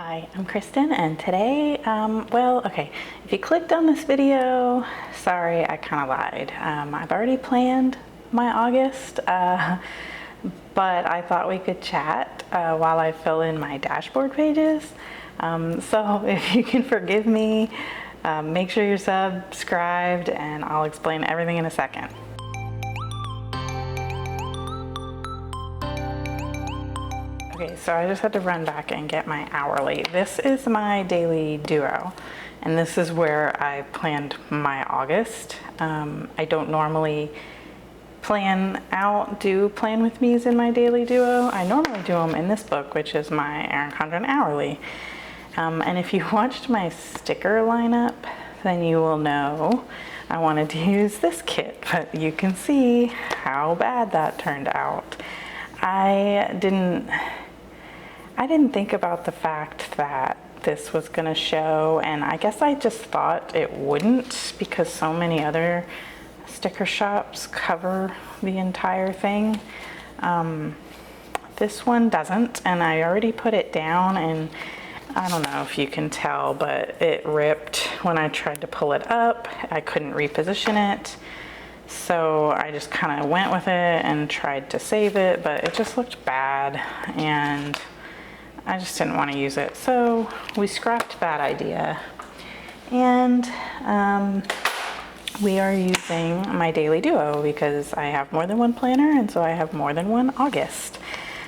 Hi, I'm Kristen, and today, okay, if you clicked on this video, sorry, I kind of lied. I've already planned my August, but I thought we could chat while I fill in my dashboard pages. So if you can forgive me, make sure you're subscribed, and I'll explain everything in a second. Okay, so I just had to run back and get my hourly. This is my daily duo, and this is where I planned my August. I don't normally do plan with me's in my daily duo. I normally do them in this book, which is my Erin Condren hourly. And if you watched my sticker lineup, then you will know I wanted to use this kit, but you can see how bad that turned out. I didn't think about the fact that this was gonna show, and I guess I just thought it wouldn't because so many other sticker shops cover the entire thing. This one doesn't, and I already put it down, and I don't know if you can tell, but it ripped when I tried to pull it up. I couldn't reposition it. So I just kind of went with it and tried to save it, but it just looked bad, and I just didn't want to use it. So we scrapped that idea, and we are using my daily duo because I have more than one planner, and so I have more than one August.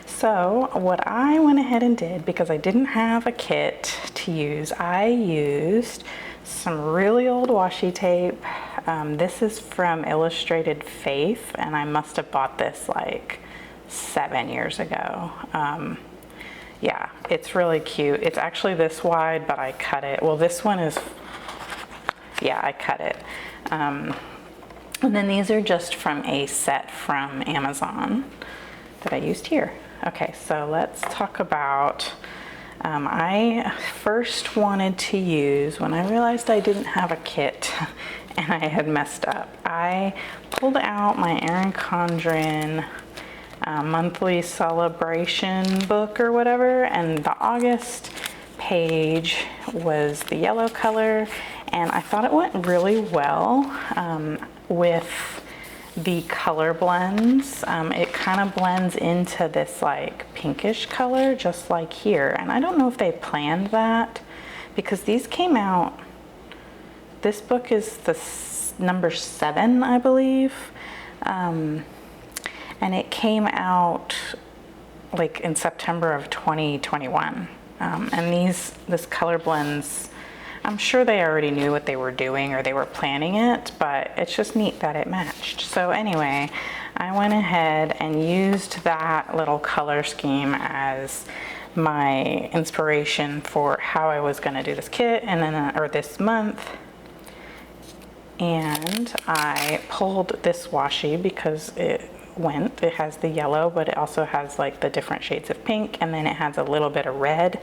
So what I went ahead and did, because I didn't have a kit to use, I used some really old washi tape. This is from Illustrated Faith, and I must have bought this like 7 years ago. Yeah, it's really cute. It's actually this wide, but I cut it. Well, this one is, yeah, I cut it. And then these are just from a set from Amazon that I used here. Okay, so let's talk about, I first wanted to use, when I realized I didn't have a kit and I had messed up, I pulled out my Erin Condren monthly celebration book or whatever, and the August page was the yellow color, and I thought it went really well with the color blends. It kind of blends into this like pinkish color, just like here, and I don't know if they planned that because these came out, this book is the number 7, I believe. And it came out like in September of 2021. And this color blends, I'm sure they already knew what they were doing or they were planning it, but it's just neat that it matched. So anyway, I went ahead and used that little color scheme as my inspiration for how I was gonna do this kit and then, or this month. And I pulled this washi because it has the yellow, but it also has like the different shades of pink, and then it has a little bit of red,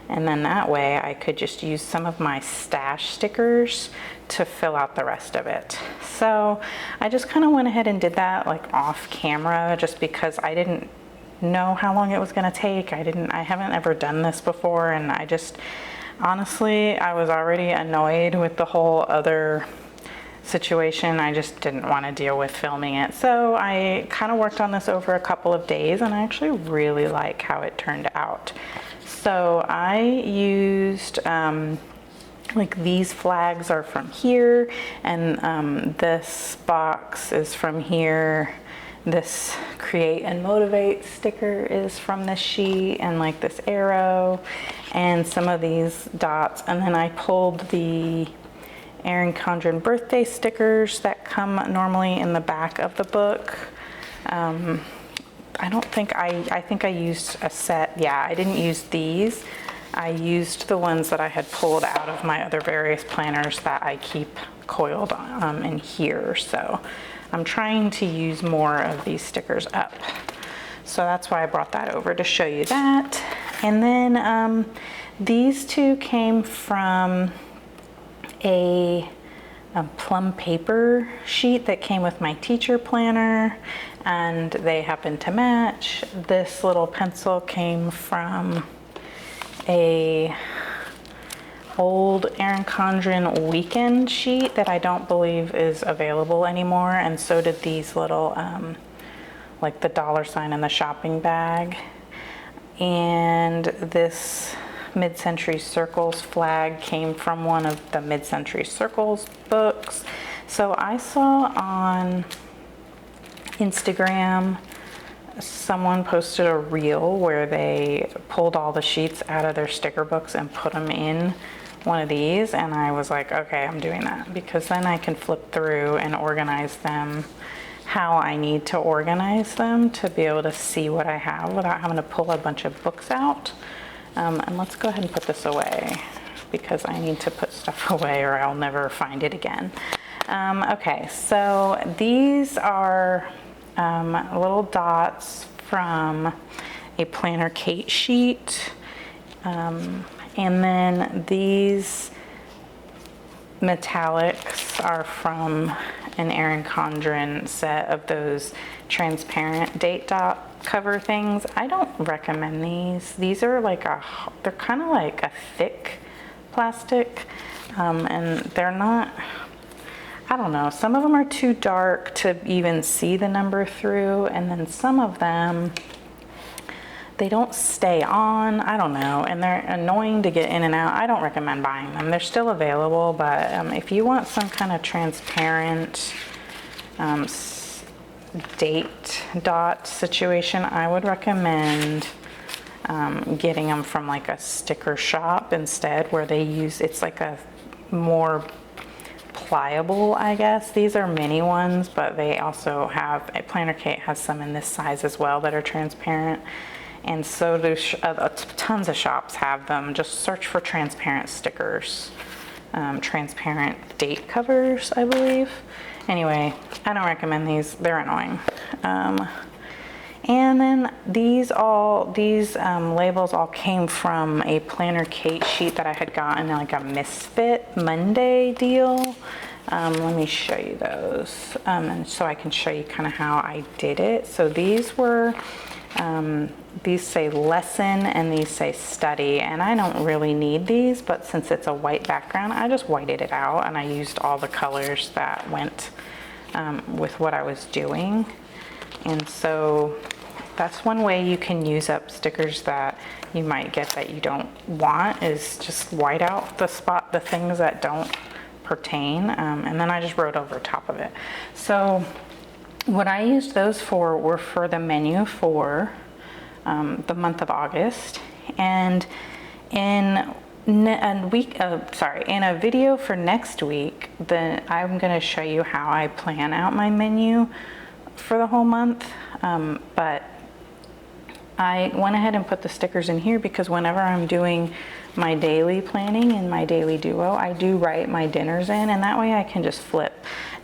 and then that way I could just use some of my stash stickers to fill out the rest of it. So I just kind of went ahead and did that like off camera just because I didn't know how long it was going to take. I haven't ever done this before, and I just honestly, I was already annoyed with the whole other situation. I just didn't want to deal with filming it. So I kind of worked on this over a couple of days, and I actually really like how it turned out. So I used, like these flags are from here, and this box is from here. This Create and Motivate sticker is from this sheet, and like this arrow, and some of these dots. And then I pulled the Erin Condren birthday stickers that come normally in the back of the book. I think I used a set. Yeah, I didn't use these. I used the ones that I had pulled out of my other various planners that I keep coiled in here. So I'm trying to use more of these stickers up. So that's why I brought that over to show you that. And then these two came from a plum paper sheet that came with my teacher planner, and they happen to match. This little pencil came from a old Erin Condren weekend sheet that I don't believe is available anymore, and so did these little like the $sign in the shopping bag. And this Mid-Century Circles flag came from one of the Mid-Century Circles books. So I saw on Instagram someone posted a reel where they pulled all the sheets out of their sticker books and put them in one of these, and I was like, okay, I'm doing that, because then I can flip through and organize them how I need to organize them to be able to see what I have without having to pull a bunch of books out. And let's go ahead and put this away, because I need to put stuff away or I'll never find it again. Okay, so these are little dots from a Planner Kate sheet. And then these metallics are from an Erin Condren set of those transparent date dot cover things. I don't recommend these. These are like they're kind of like a thick plastic, and they're not, I don't know, some of them are too dark to even see the number through, and then some of them, they don't stay on, I don't know, and they're annoying to get in and out. I don't recommend buying them. They're still available, but if you want some kind of transparent date dot situation, I would recommend getting them from like a sticker shop instead, where they use, it's like a more pliable, I guess. These are mini ones, but they also have, Planner Kate has some in this size as well that are transparent. And so do tons of shops have them. Just search for transparent stickers, transparent date covers, I believe. Anyway, I don't recommend these. They're annoying. And then these labels all came from a Planner Kate sheet that I had gotten, like a Misfit Monday deal. Let me show you those, and so I can show you kind of how I did it. So these were, these say lesson and these say study, and I don't really need these, but since it's a white background, I just whited it out and I used all the colors that went with what I was doing. And so that's one way you can use up stickers that you might get that you don't want, is just white out the things that don't pertain, and then I just wrote over top of it. So what I used those for were for the menu for the month of August, and in a video for next week, I'm going to show you how I plan out my menu for the whole month, but I went ahead and put the stickers in here because whenever I'm doing my daily planning in my daily duo, I do write my dinners in, and that way I can just flip.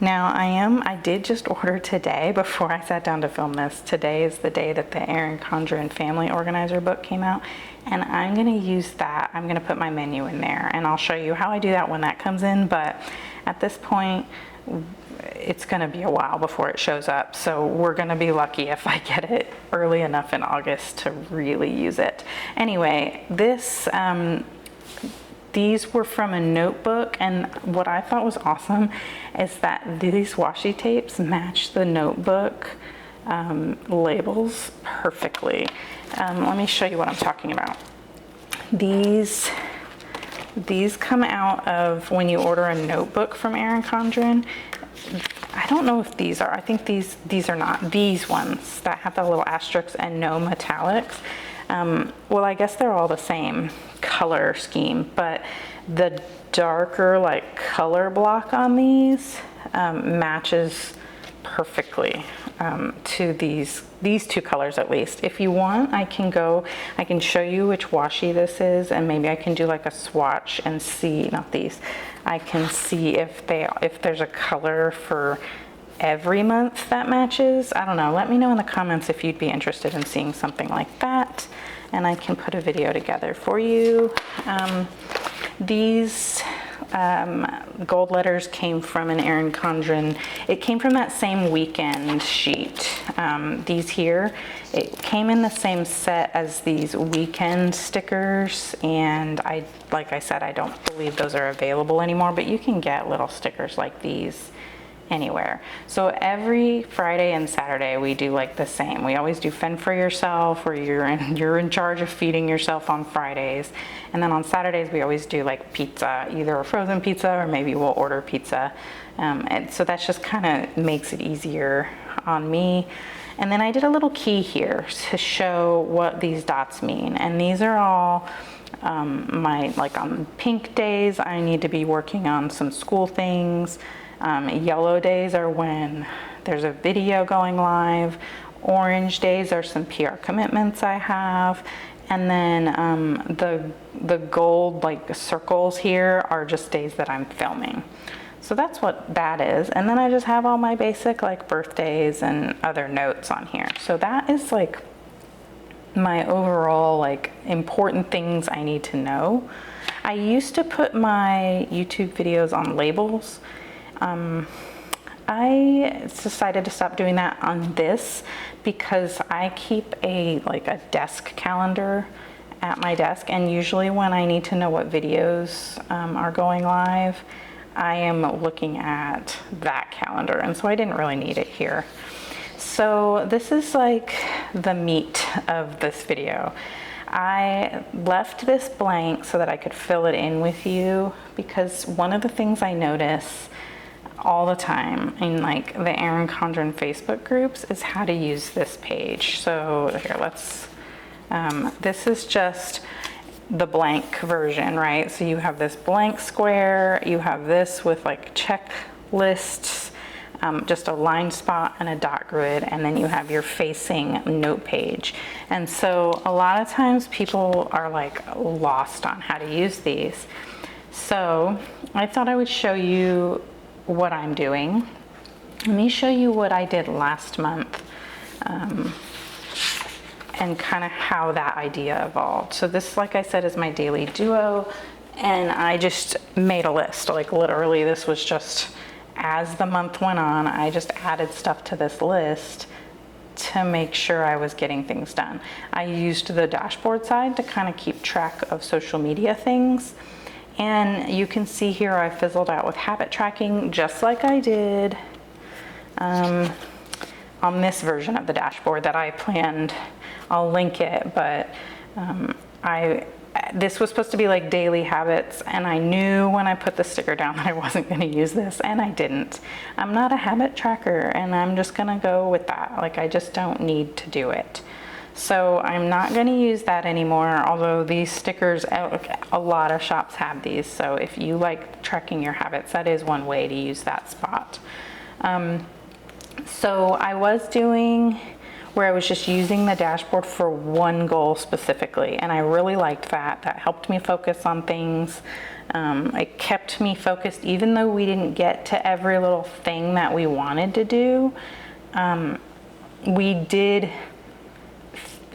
Now I did just order today before I sat down to film this. Today is the day that the Erin Condren Family Organizer book came out, and I'm gonna use that. I'm gonna put my menu in there, and I'll show you how I do that when that comes in, but at this point, it's going to be a while before it shows up, so we're going to be lucky if I get it early enough in August to really use it. Anyway, these were from a notebook, and what I thought was awesome is that these washi tapes match the notebook labels perfectly. Let me show you what I'm talking about. These come out of when you order a notebook from Erin Condren. I don't know if these are, I think these are not, these ones that have the little asterisks and no metallics. Well, I guess they're all the same color scheme, but the darker like color block on these matches perfectly to these two colors at least. If you want, I can show you which washi this is, and maybe I can do like a swatch and see, not these, I can see if there's a color for every month that matches. I don't know, let me know in the comments if you'd be interested in seeing something like that, and I can put a video together for you. These gold letters came from an Erin Condren. It came from that same weekend sheet. These here, it came in the same set as these weekend stickers, and like I said, I don't believe those are available anymore, but you can get little stickers like these anywhere. So every Friday and Saturday we do like the same. We always do fend for yourself, where you're in charge of feeding yourself on Fridays, and then on Saturdays we always do like pizza, either a frozen pizza or maybe we'll order pizza, and so that just kind of makes it easier on me. And then I did a little key here to show what these dots mean, and these are all like on pink days I need to be working on some school things. Yellow days are when there's a video going live. Orange days are some PR commitments I have. And then the gold like circles here are just days that I'm filming. So that's what that is. And then I just have all my basic like birthdays and other notes on here. So that is like my overall like important things I need to know. I used to put my YouTube videos on labels. I decided to stop doing that on this because I keep a desk calendar at my desk, and usually when I need to know what videos are going live, I am looking at that calendar, and so I didn't really need it here. So this is like the meat of this video. I left this blank so that I could fill it in with you, because one of the things I notice all the time in like the Erin Condren Facebook groups is how to use this page. So here, this is just the blank version, right? So you have this blank square, you have this with like checklists, just a line spot and a dot grid, and then you have your facing note page. And so a lot of times people are like lost on how to use these. So I thought I would show you what I'm doing. Let me show you what I did last month, and kind of how that idea evolved. So this, like I said, is my daily duo, and I just made a list. Like literally, this was just as the month went on, I just added stuff to this list to make sure I was getting things done. I used the dashboard side to kind of keep track of social media things. And you can see here I fizzled out with habit tracking, just like I did on this version of the dashboard that I planned. I'll link it, but this was supposed to be like daily habits, and I knew when I put the sticker down that I wasn't going to use this, and I didn't. I'm not a habit tracker, and I'm just going to go with that. Like, I just don't need to do it. So I'm not going to use that anymore, although these stickers, a lot of shops have these. So if you like tracking your habits, that is one way to use that spot. So I was doing where I was just using the dashboard for one goal specifically, and I really liked that. That helped me focus on things. It kept me focused even though we didn't get to every little thing that we wanted to do. We did.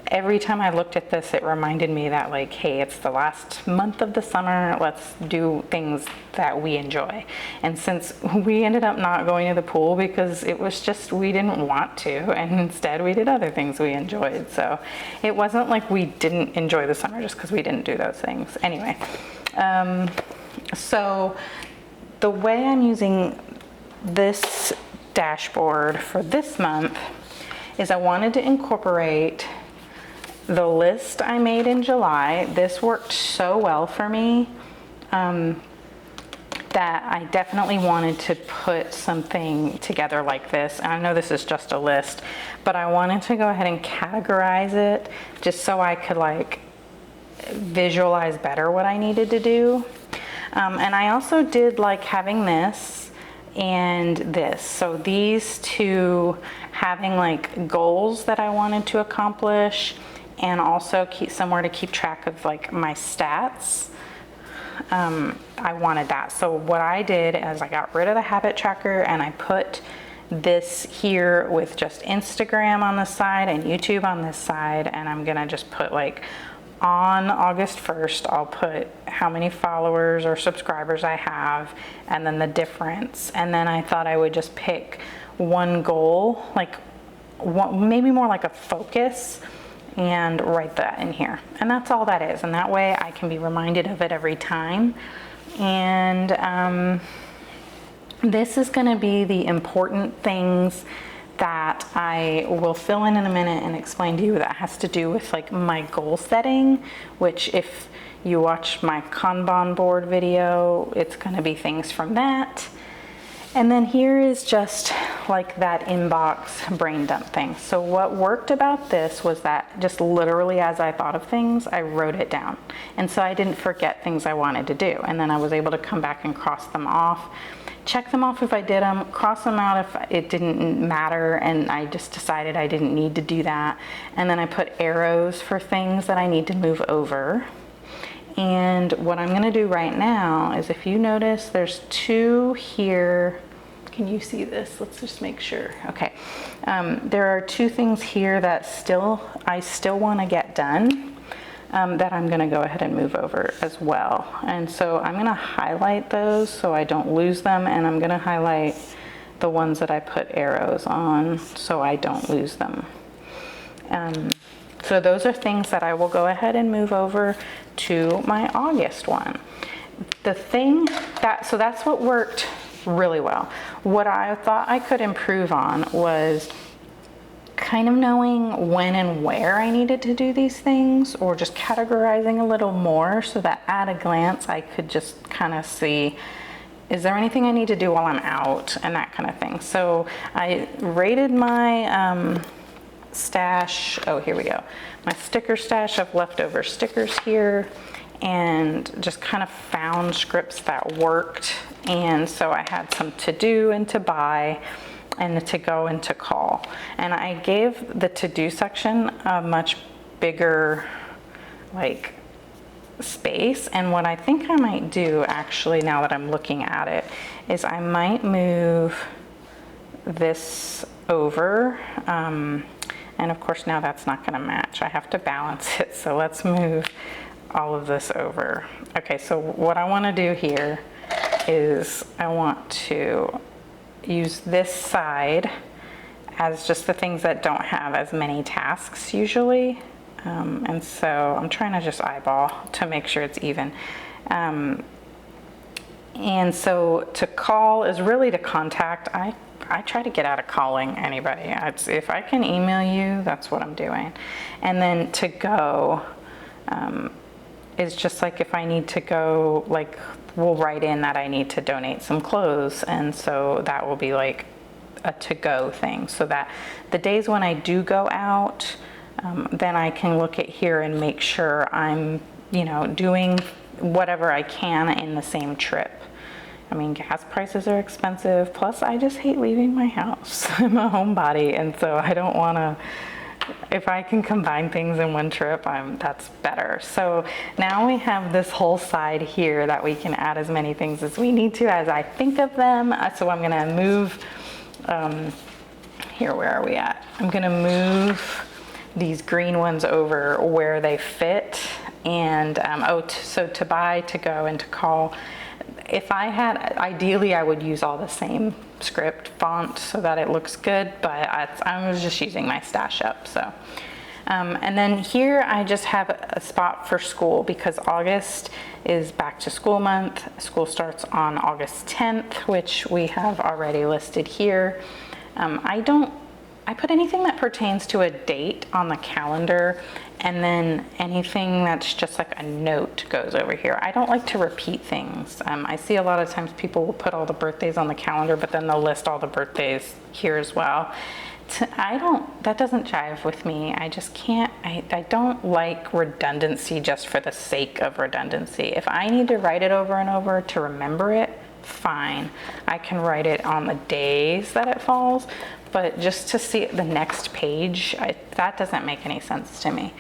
Every time I looked at this, it reminded me that like, hey, it's the last month of the summer, let's do things that we enjoy. And since we ended up not going to the pool because it was just, we didn't want to, and instead we did other things we enjoyed. So it wasn't like we didn't enjoy the summer just because we didn't do those things. Anyway, so the way I'm using this dashboard for this month is I wanted to incorporate the list I made in July. This worked so well for me that I definitely wanted to put something together like this. And I know this is just a list, but I wanted to go ahead and categorize it just so I could like visualize better what I needed to do. And I also did like having this and this. So these two, having like goals that I wanted to accomplish, and also somewhere to keep track of like my stats. I wanted that. So what I did is I got rid of the habit tracker and I put this here with just Instagram on the side and YouTube on this side, and I'm gonna just put like on August 1st, I'll put how many followers or subscribers I have and then the difference. And then I thought I would just pick one goal, like one, maybe more like a focus, and write that in here. And that's all that is. And that way I can be reminded of it every time. And this is going to be the important things that I will fill in a minute and explain to you. That has to do with like my goal setting, which if you watch my Kanban board video, it's going to be things from that. And then here is just like that inbox brain dump thing. So what worked about this was that just literally as I thought of things, I wrote it down. And so I didn't forget things I wanted to do. And then I was able to come back and cross them off, check them off if I did them, cross them out if it didn't matter and I just decided I didn't need to do that. And then I put arrows for things that I need to move over. And what I'm gonna do right now is, if you notice, there's two here. Can you see this? Let's just make sure. Okay. There are two things here that I still wanna get done that I'm gonna go ahead and move over as well. And so I'm gonna highlight those so I don't lose them, and I'm gonna highlight the ones that I put arrows on so I don't lose them. So those are things that I will go ahead and move over to my August one. So that's what worked really well. What I thought I could improve on was kind of knowing when and where I needed to do these things, or just categorizing a little more so that at a glance I could just kind of see, is there anything I need to do while I'm out, and that kind of thing. So I rated my stash, oh here we go, my sticker stash of leftover stickers here, and just kind of found scripts that worked. And so I had some to do and to buy and the to go and to call, and I gave the to do section a much bigger like space. And what I think I might do, actually, now that I'm looking at it, is I might move this over. And of course now that's not going to match. I have to balance it. So let's move all of this over. Okay, so what I want to do here is I want to use this side as just the things that don't have as many tasks usually. And so I'm trying to just eyeball to make sure it's even. And so to call is really to contact. I try to get out of calling anybody. If I can email you, that's what I'm doing. And then to go is just like if I need to go, like we'll write in that I need to donate some clothes. And so that will be like a to-go thing. So that the days when I do go out, then I can look at here and make sure I'm, doing whatever I can in the same trip. I mean, gas prices are expensive. Plus, I just hate leaving my house. I'm a homebody, and so I don't want to. If I can combine things in one trip, that's better. So now we have this whole side here that we can add as many things as we need to as I think of them. So I'm going to move. Here, where are we at? I'm going to move these green ones over where they fit. And so to buy, to go, and to call. If I had, ideally I would use all the same script font so that it looks good, but I was just using my stash up. So, and then here I just have a spot for school because August is back to school month. School starts on August 10th, which we have already listed here. I put anything that pertains to a date on the calendar, and then anything that's just like a note goes over here. I don't like to repeat things. I see a lot of times people will put all the birthdays on the calendar, but then they'll list all the birthdays here as well. That doesn't jive with me. I just can't, I don't like redundancy just for the sake of redundancy. If I need to write it over and over to remember it, fine. I can write it on the days that it falls, but just to see the next page, that doesn't make any sense to me.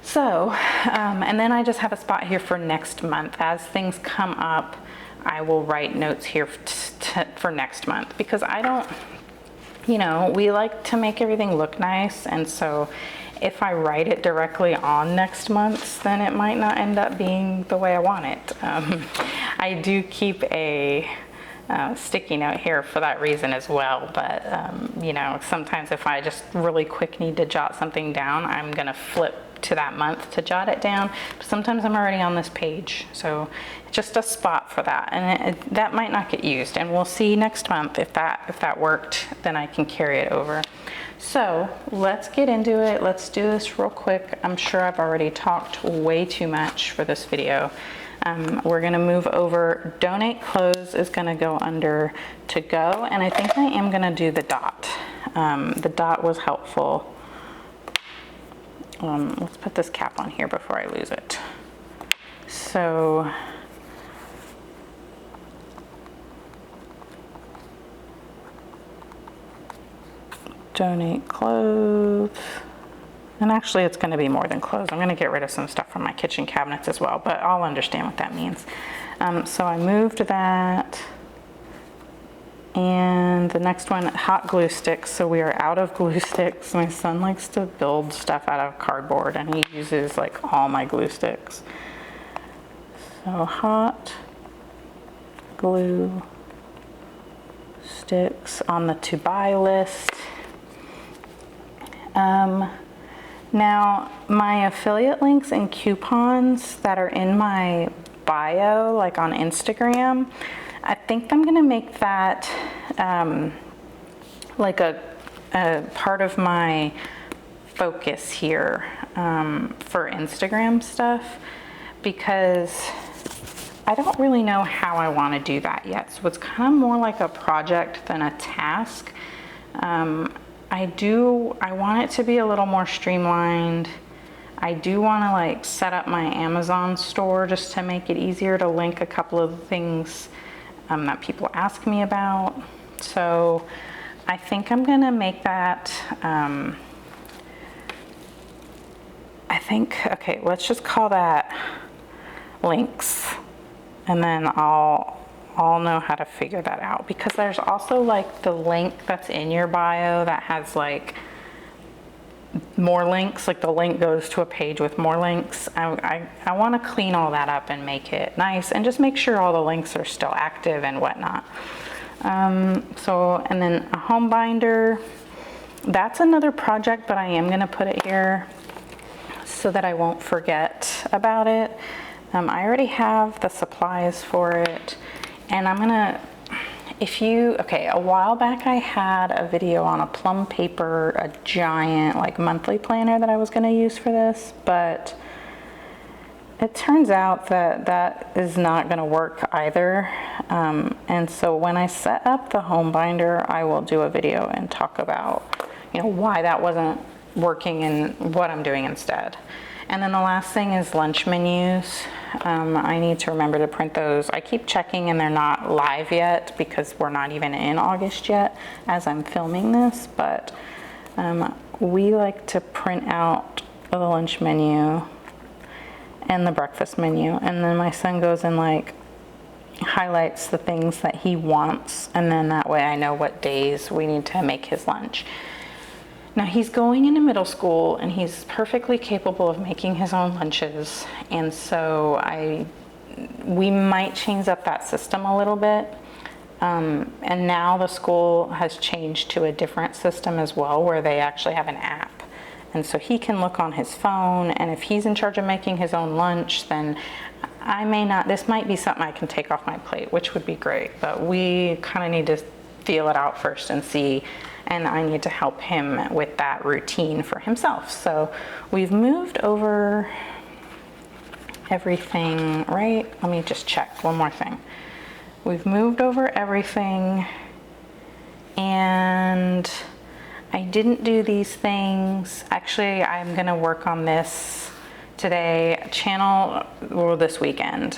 So, and then I just have a spot here for next month. As things come up, I will write notes here for next month, because I don't, we like to make everything look nice. And so if I write it directly on next month's, then it might not end up being the way I want it. I do keep a sticky note here for that reason as well, but you know, sometimes if I just really quick need to jot something down, I'm gonna flip to that month to jot it down. But sometimes I'm already on this page, so just a spot for that, and that might not get used, and we'll see next month if that worked. Then I can carry it over. So let's get into it. Let's do this real quick. I'm sure I've already talked way too much for this video. We're gonna move over. Donate clothes is gonna go under to go, and I think I am gonna do the dot. The dot was helpful. Let's put this cap on here before I lose it. So donate clothes, and actually it's going to be more than clothes. I'm going to get rid of some stuff from my kitchen cabinets as well, but I'll understand what that means. So I moved that, and the next one, hot glue sticks. So we are out of glue sticks. My son likes to build stuff out of cardboard, and he uses like all my glue sticks. So hot glue sticks on the to buy list. Now my affiliate links and coupons that are in my bio, like on Instagram, I think I'm gonna make that like a part of my focus here for Instagram stuff, because I don't really know how I want to do that yet. So it's kind of more like a project than a task. I want it to be a little more streamlined. I do want to like set up my Amazon store just to make it easier to link a couple of things that people ask me about. So I think I'm gonna make that, okay, let's just call that links, and then I'll know how to figure that out, because there's also like the link that's in your bio that has like more links, like the link goes to a page with more links. I want to clean all that up and make it nice, and just make sure all the links are still active and whatnot. And then a home binder, that's another project, but I am going to put it here so that I won't forget about it. I already have the supplies for it. And I'm gonna, a while back I had a video on a plum paper, a giant like monthly planner that I was gonna use for this, but it turns out that that is not gonna work either. And so when I set up the home binder, I will do a video and talk about, you know, why that wasn't working and what I'm doing instead. And then the last thing is lunch menus. I need to remember to print those. I keep checking and they're not live yet because we're not even in August yet as I'm filming this, but we like to print out the lunch menu and the breakfast menu, and then my son goes and like highlights the things that he wants, and then that way I know what days we need to make his lunch. Now he's going into middle school and he's perfectly capable of making his own lunches, and so we might change up that system a little bit. And now the school has changed to a different system as well, where they actually have an app, and so he can look on his phone, and if he's in charge of making his own lunch, then this might be something I can take off my plate, which would be great, but we kind of need to feel it out first and see. And I need to help him with that routine for himself. So we've moved over everything, right? Let me just check one more thing. We've moved over everything, and I didn't do these things. Actually, I'm gonna work on this today. This weekend.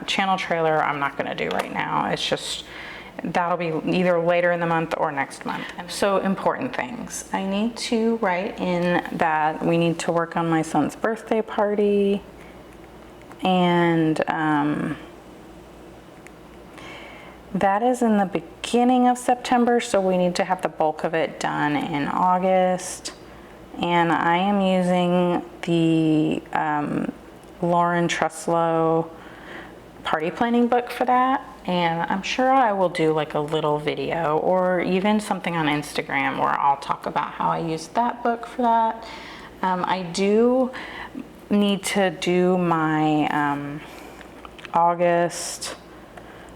Channel trailer I'm not gonna do right now. It's just, that'll be either later in the month or next month. So important things. I need to write in that we need to work on my son's birthday party, and that is in the beginning of September, so we need to have the bulk of it done in August. and I am using the Lauren Truslow party planning book for that, and I'm sure I will do like a little video or even something on Instagram where I'll talk about how I used that book for that. I do need to do my August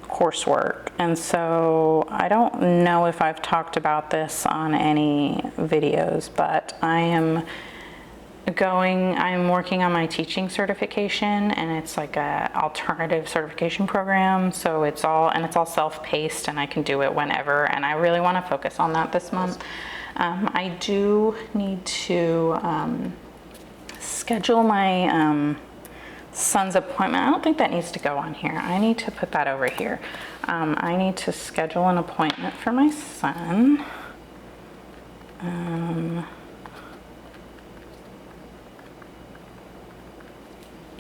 coursework, and so I don't know if I've talked about this on any videos, but I'm working on my teaching certification, and it's like a alternative certification program, so it's all self-paced and I can do it whenever, and I really want to focus on that this month. I do need to schedule my son's appointment. I don't think that needs to go on here. I need to put that over here. I need to schedule an appointment for my son.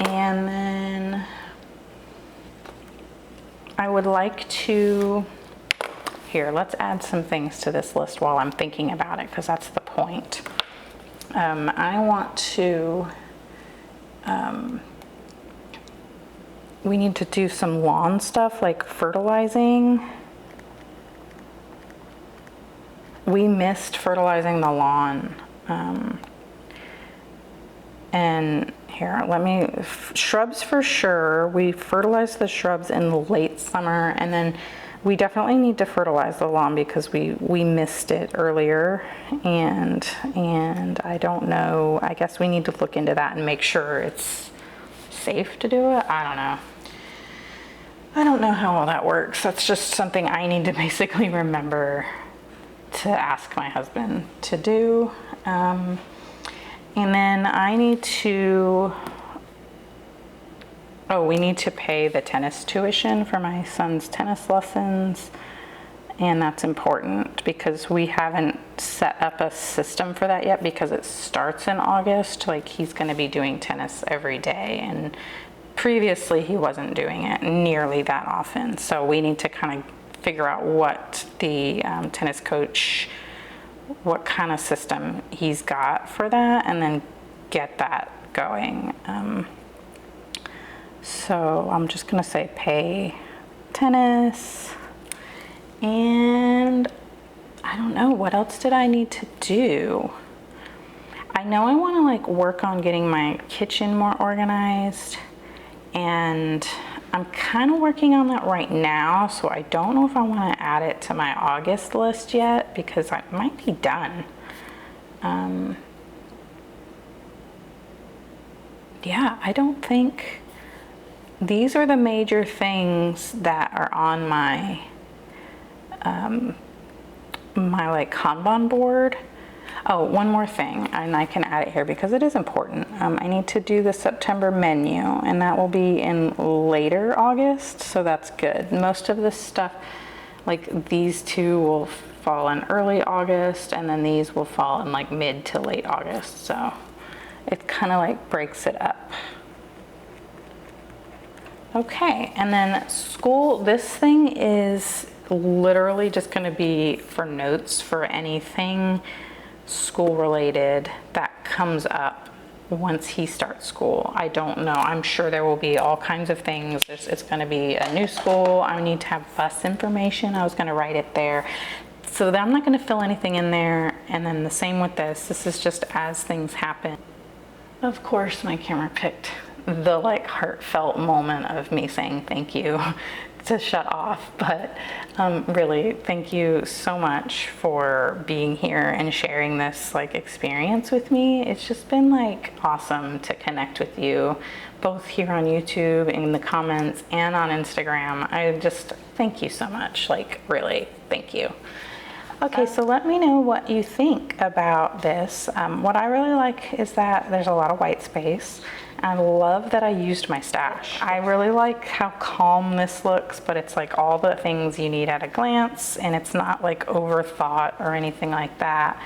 And then I would like to, here, let's add some things to this list while I'm thinking about it, because that's the point. I want to, we need to do some lawn stuff like fertilizing. We missed fertilizing the lawn. And here, shrubs for sure. We fertilized the shrubs in the late summer, and then we definitely need to fertilize the lawn because we missed it earlier, and I don't know, I guess we need to look into that and make sure it's safe to do it. I don't know how all that works. That's just something I need to basically remember to ask my husband to do. And then I need to, we need to pay the tennis tuition for my son's tennis lessons. And that's important because we haven't set up a system for that yet, because it starts in August. Like, he's going to be doing tennis every day, and previously he wasn't doing it nearly that often. So we need to kind of figure out what the tennis coach, what kind of system he's got for that, and then get that going. So I'm just gonna say pay tennis, and I don't know, what else did I need to do? I know I want to like work on getting my kitchen more organized, and I'm kind of working on that right now, so I don't know if I want to add it to my August list yet, because I might be done. Yeah, I don't think these are the major things that are on my my like Kanban board. Oh, one more thing, and I can add it here because it is important. I need to do the September menu, and that will be in later August, so that's good. Most of this stuff, like these two, will fall in early August, and then these will fall in like mid to late August, so it kind of like breaks it up. Okay, and then school, this thing is literally just going to be for notes for anything school related that comes up once he starts school. I don't know, I'm sure there will be all kinds of things. It's going to be a new school. I need to have bus information. I was going to write it there, so that I'm not going to fill anything in there. And then the same with this is just as things happen. Of course, my camera picked the like heartfelt moment of me saying thank you to shut off, but really thank you so much for being here and sharing this like experience with me. It's just been like awesome to connect with you, both here on YouTube, in the comments, and on Instagram. I just thank you so much, like really thank you. Okay, so let me know what you think about this. What I really like is that there's a lot of white space. I love that I used my stash. I really like how calm this looks, but it's like all the things you need at a glance, and it's not like overthought or anything like that.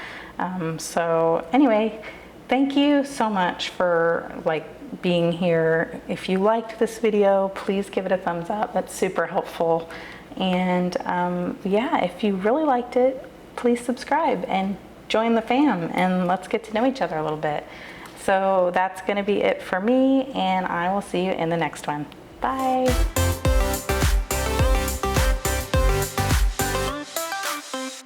So anyway, thank you so much for like being here. If you liked this video, please give it a thumbs up. That's super helpful. And yeah, if you really liked it, please subscribe and join the fam and let's get to know each other a little bit. So that's going to be it for me, and I will see you in the next one. Bye.